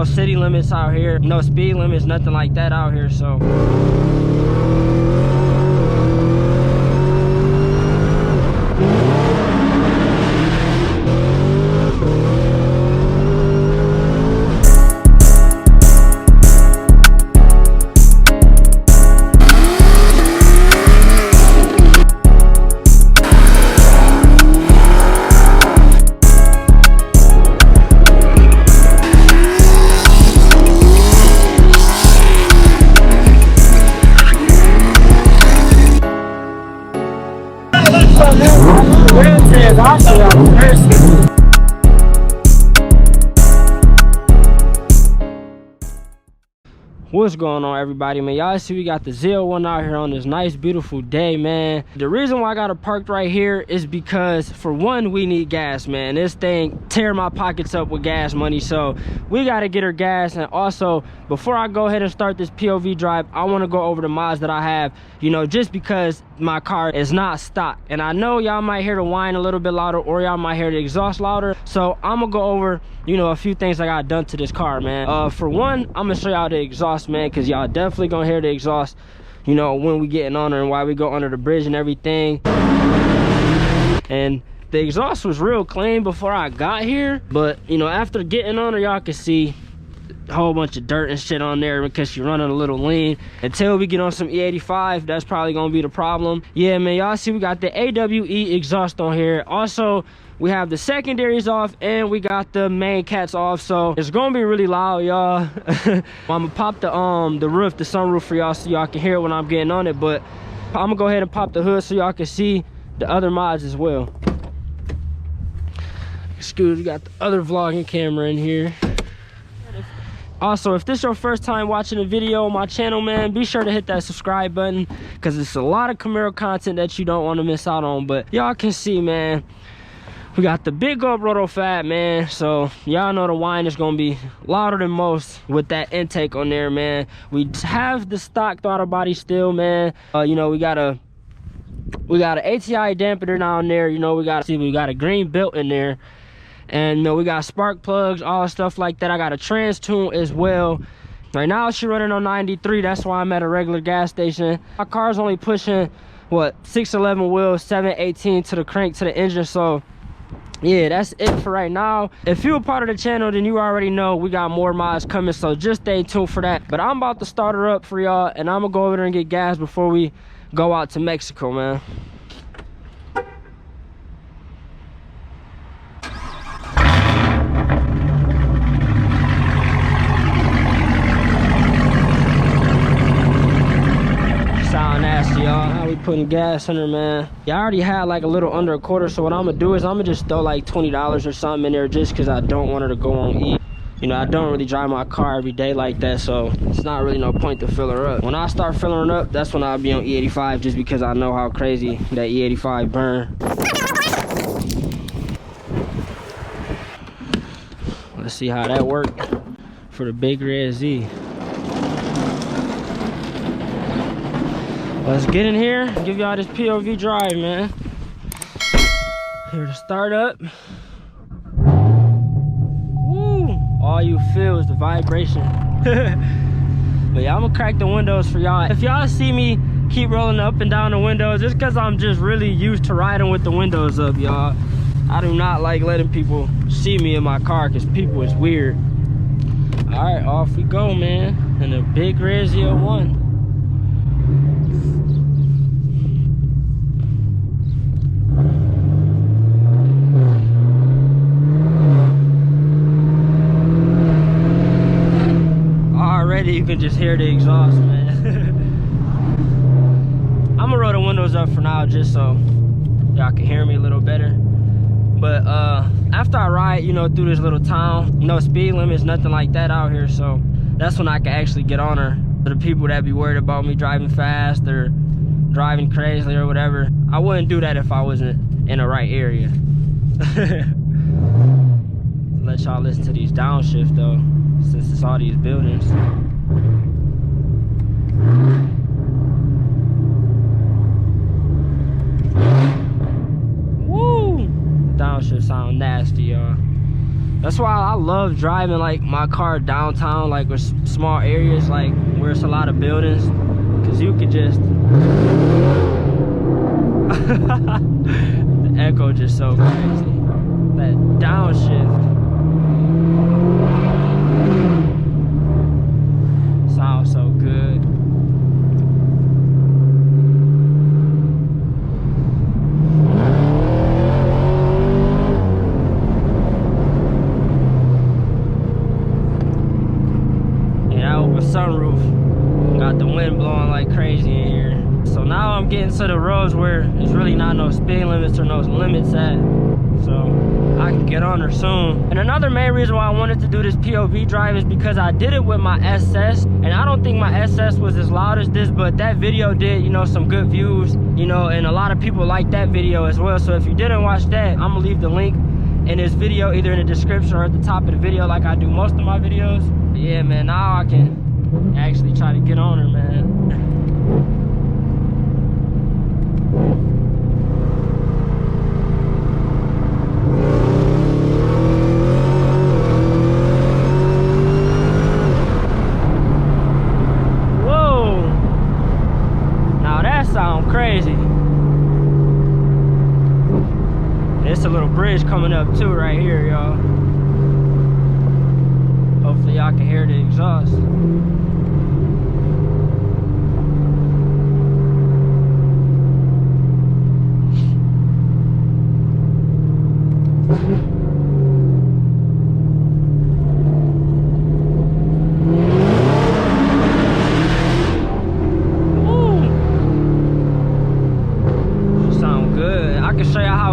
No city limits out here, no speed limits, nothing like that out here, so. What's going on, everybody, man? Y'all see we got the Zl1 out here on this nice beautiful day, man. The reason why I got it parked right here is because, for one, we need gas, man. This thing tear my pockets up with gas money, so we got to get her gas. And also, before I go ahead and start this POV drive, I want to go over the mods that I have, you know, just because my car is not stock. And I know y'all might hear the whine a little bit louder, or y'all might hear the exhaust louder, so I'm gonna go over, you know, a few things I got done to this car, man. For one, I'm gonna show y'all the exhaust, man, because y'all definitely gonna hear the exhaust, you know, when we getting on her and why we go under the bridge and everything. And the exhaust was real clean before I got here, but you know, after getting on her, y'all can see a whole bunch of dirt and shit on there because she's running a little lean. Until we get on some E85, that's probably gonna be the problem. Yeah, man, y'all see we got the AWE exhaust on here. Also, we have the secondaries off and we got the main cats off, so it's gonna be really loud, y'all. I'm gonna pop the roof, the sunroof for y'all so y'all can hear it when I'm getting on it, but I'm gonna go ahead and pop the hood so y'all can see the other mods as well. Excuse me, we got the other vlogging camera in here. Also, if this is your first time watching a video on my channel, man, be sure to hit that subscribe button because it's a lot of Camaro content that you don't want to miss out on. But y'all can see, man, we got the big up roto fat, man, so y'all know the whine is gonna be louder than most with that intake on there, man. We have the stock throttle body still, man. You know, we got a ATI dampener down there. You know, we got a green belt in there. And you know, we got spark plugs, all stuff like that. I got a trans tune as well. Right now she's running on 93, that's why I'm at a regular gas station. My car's only pushing what, 611 wheels, 718 to the crank, to the engine. So yeah, that's it for right now. If you're a part of the channel, then you already know we got more mods coming, so just stay tuned for that. But I'm about to start her up for y'all, and I'm gonna go over there and get gas before we go out to Mexico, man. Sound nasty, y'all. How we putting gas in her, man? Yeah, I already had like a little under a quarter, so what I'm gonna do is I'm gonna just throw like $20 or something in there just because I don't want her to go on E. You know, I don't really drive my car every day like that, so it's not really no point to fill her up. When I start filling her up, that's when I'll be on E85, just because I know how crazy that E85 burn. Let's see how that worked for the big red Z. Let's get in here and give y'all this POV drive, man. Here to start up. Woo! All you feel is the vibration. But yeah, I'm gonna crack the windows for y'all. If y'all see me keep rolling up and down the windows, it's because I'm just really used to riding with the windows up, y'all. I do not like letting people see me in my car because people is weird. All right, off we go, man. And the big red Zl1. Already you can just hear the exhaust, man. I'm gonna roll the windows up for now just so y'all can hear me a little better. But after I ride, you know, through this little town, no speed limits, nothing like that out here, so that's when I can actually get on her. For the people that be worried about me driving fast or driving crazily or whatever, I wouldn't do that if I wasn't in the right area. Let y'all listen to these downshift though, since it's all these buildings. Woo! Downshift sound nasty, y'all. That's why I love driving like my car downtown, like with small areas, like where it's a lot of buildings, because you could just the echo just so crazy. That downshift sounds so good. Sunroof got the wind blowing like crazy in here. So now I'm getting to the roads where there's really not no speed limits or no limits at, so I can get on her soon. And another main reason why I wanted to do this POV drive is because I did it with my SS, and I don't think my SS was as loud as this, but that video did, you know, some good views, you know, and a lot of people like that video as well. So if you didn't watch that, I'm gonna leave the link in this video either in the description or at the top of the video, like I do most of my videos. But yeah, man, now I can actually try to get on her, man. Whoa! Now that sounds crazy. It's a little bridge coming up too right here, y'all. Hopefully y'all can hear the exhaust.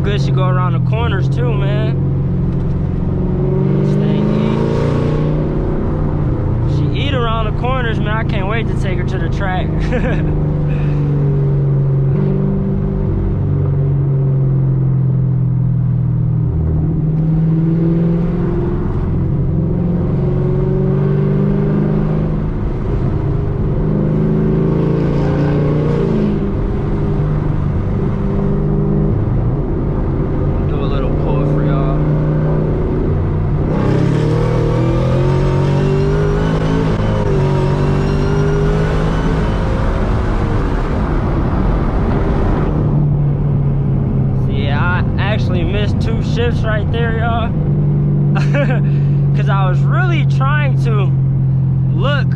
Good, she go around the corners too, man. This thing she eat around the corners, man. I can't wait to take her to the track. Shifts right there, y'all. Because I was really trying to look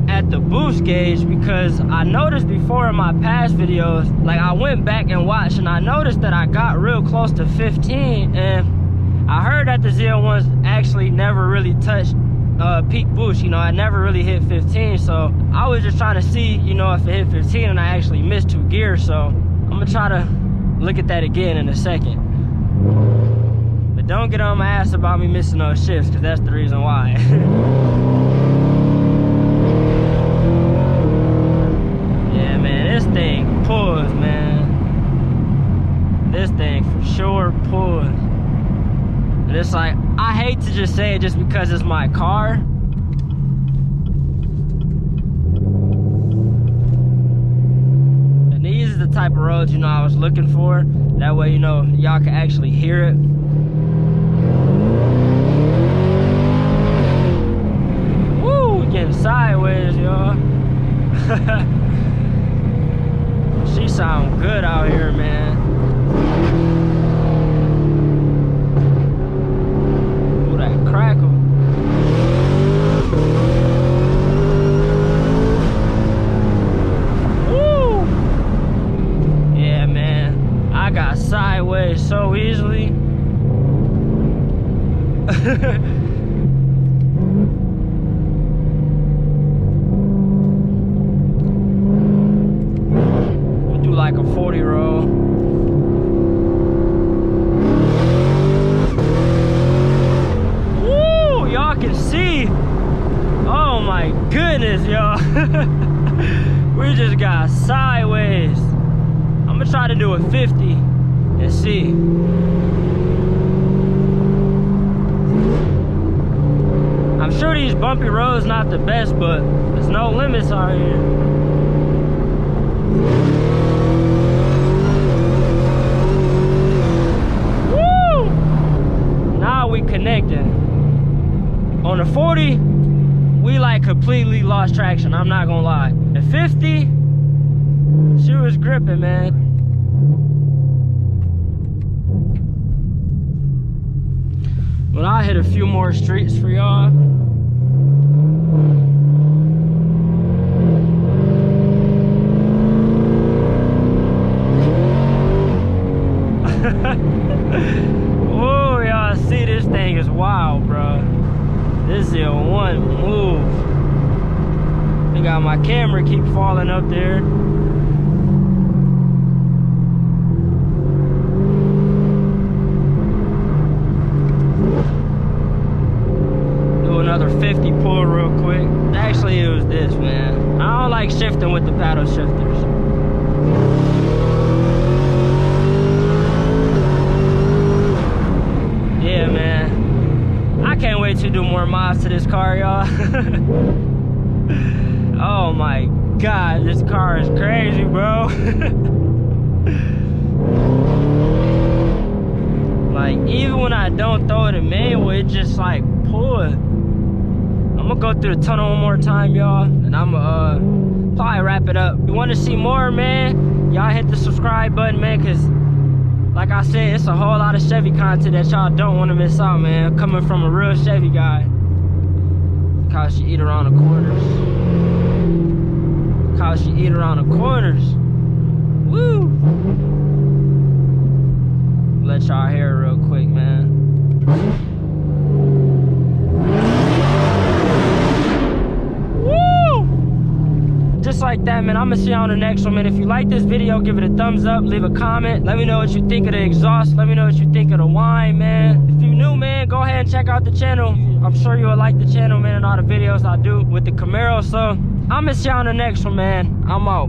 at the boost gauge, because I noticed before in my past videos, like I went back and watched, and I noticed that I got real close to 15, and I heard that the ZL1s actually never really touched peak boost. You know, I never really hit 15, so I was just trying to see, you know, if it hit 15, and I actually missed 2 gears. So I'm gonna try to look at that again in a second. Don't get on my ass about me missing those shifts, because that's the reason why. Yeah, man, this thing pulls, man. This thing for sure pulls. And it's like, I hate to just say it just because it's my car. And these are the type of roads, you know, I was looking for. That way, you know, y'all can actually hear it. Getting sideways, y'all. She sound good out here, man. Ooh, that crackle. Woo! Yeah, man, I got sideways so easily. Like a 40 roll. Woo! Y'all can see. Oh my goodness, y'all. We just got sideways. I'm gonna try to do a 50 and see. I'm sure these bumpy roads not the best, but there's no limits out here. We connecting. On the 40, we like completely lost traction, I'm not gonna lie. At 50, she was gripping, man. But I'll hit a few more streets for y'all. Oh, y'all see, this thing is wild, bro. This Zl1 move. They got my camera keep falling up there. Do another 50 pull real quick. Actually, it was this, man. I don't like shifting with the paddle shifters. Yeah, man. I can't wait to do more mods to this car, y'all. Oh my God, this car is crazy, bro. Like, even when I don't throw it in manual, it just like pull it. I'm gonna go through the tunnel one more time, y'all, and I'm gonna probably wrap it up. If you want to see more, man, y'all hit the subscribe button, man, because like I said, it's a whole lot of Chevy content that y'all don't want to miss out, man. Coming from a real Chevy guy. Look how she eat around the corners. Look how she eat around the corners. Woo! Let y'all hear it real quick, man. Just like that, man. I'm gonna see you on the next one, man. If you like this video, give it a thumbs up, leave a comment, let me know what you think of the exhaust, let me know what you think of the wine, man. If you're new, man, go ahead and check out the channel. I'm sure you'll like the channel, man, and all the videos I do with the Camaro. So I'm gonna see you on the next one, man. I'm out.